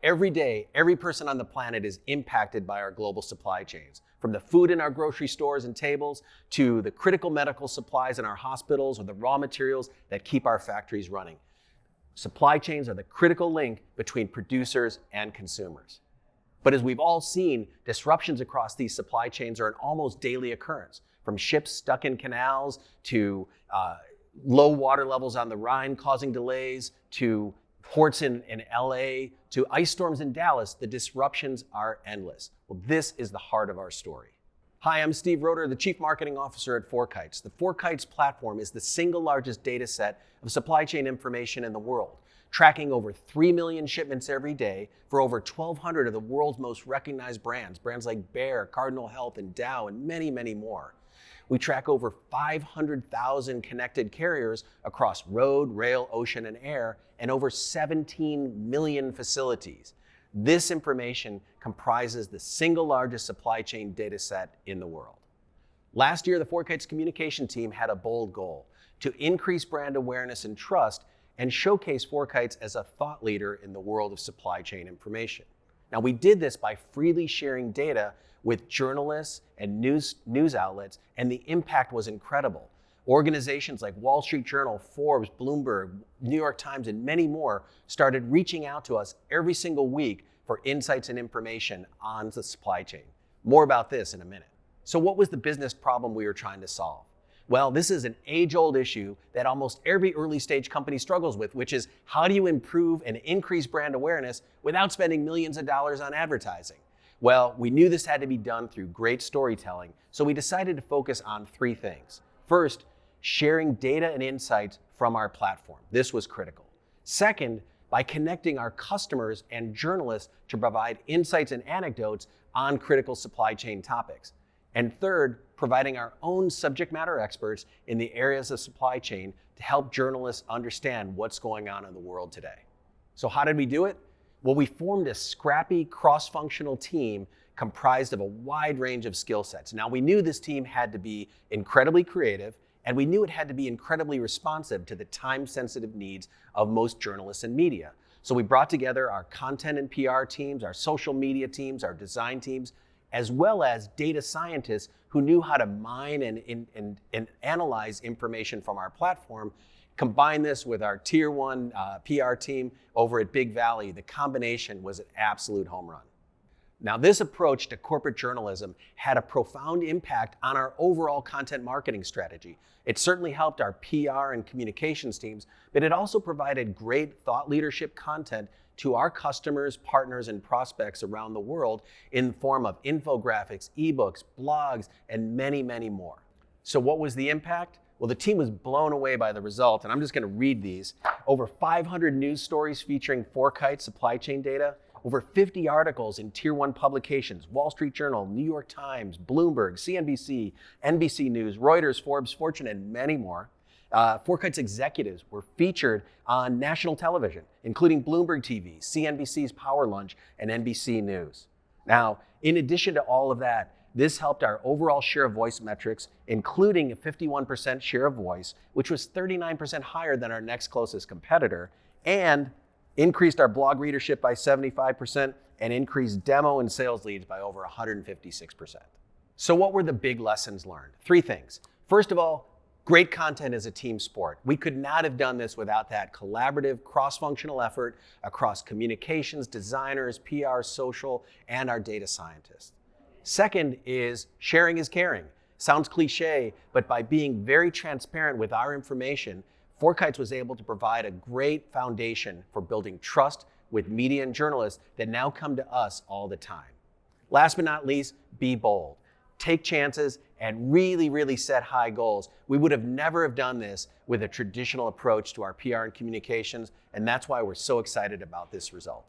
Every day, every person on the planet is impacted by our global supply chains, from the food in our grocery stores and tables to the critical medical supplies in our hospitals or the raw materials that keep our factories running. Supply chains are the critical link between producers and consumers. But as we've all seen, disruptions across these supply chains are an almost daily occurrence, from ships stuck in canals to low water levels on the Rhine causing delays, to ports in LA, to ice storms in Dallas. The disruptions are endless. Well, this is the heart of our story. Hi, I'm Steve Rotter, the Chief Marketing Officer at FourKites. The FourKites platform is the single largest data set of supply chain information in the world, tracking over 3 million shipments every day for over 1,200 of the world's most recognized brands like Bayer, Cardinal Health, and Dow, and many, many more. We track over 500,000 connected carriers across road, rail, ocean, and air, and over 17 million facilities. This information comprises the single largest supply chain data set in the world. Last year, the FourKites communication team had a bold goal: to increase brand awareness and trust and showcase FourKites as a thought leader in the world of supply chain information. Now, we did this by freely sharing data with journalists and news outlets, and the impact was incredible. Organizations like Wall Street Journal, Forbes, Bloomberg, New York Times, and many more started reaching out to us every single week for insights and information on the supply chain. More about this in a minute. So what was the business problem we were trying to solve? Well, this is an age-old issue that almost every early-stage company struggles with, which is how do you improve and increase brand awareness without spending millions of dollars on advertising? Well, we knew this had to be done through great storytelling, so we decided to focus on 3 things. First, sharing data and insights from our platform. This was critical. Second, by connecting our customers and journalists to provide insights and anecdotes on critical supply chain topics. And third, providing our own subject matter experts in the areas of supply chain to help journalists understand what's going on in the world today. So how did we do it? Well, we formed a scrappy cross-functional team comprised of a wide range of skill sets. Now, we knew this team had to be incredibly creative, and we knew it had to be incredibly responsive to the time-sensitive needs of most journalists and media. So we brought together our content and PR teams, our social media teams, our design teams, as well as data scientists who knew how to mine and analyze information from our platform. Combine this with our tier 1 PR team over at Big Valley. The combination was an absolute home run. Now, this approach to corporate journalism had a profound impact on our overall content marketing strategy. It certainly helped our PR and communications teams, but it also provided great thought leadership content to our customers, partners, and prospects around the world in the form of infographics, ebooks, blogs, and many, many more. So what was the impact? Well, the team was blown away by the result, and I'm just going to read these. Over 500 news stories featuring FourKites supply chain data, over 50 articles in tier 1 publications, Wall Street Journal, New York Times, Bloomberg, CNBC, NBC News, Reuters, Forbes, Fortune, and many more. FourKites executives were featured on national television, including Bloomberg TV, CNBC's Power Lunch, and NBC News. Now, in addition to all of that, this helped our overall share of voice metrics, including a 51% share of voice, which was 39% higher than our next closest competitor, and increased our blog readership by 75% and increased demo and sales leads by over 156%. So what were the big lessons learned? 3 things. First of all, great content is a team sport. We could not have done this without that collaborative, cross-functional effort across communications, designers, PR, social, and our data scientists. Second is sharing is caring. Sounds cliche, but by being very transparent with our information, FourKites was able to provide a great foundation for building trust with media and journalists that now come to us all the time. Last but not least, be bold. Take chances and really set high goals. We would have never have done this with a traditional approach to our PR and communications, and that's why we're so excited about this result.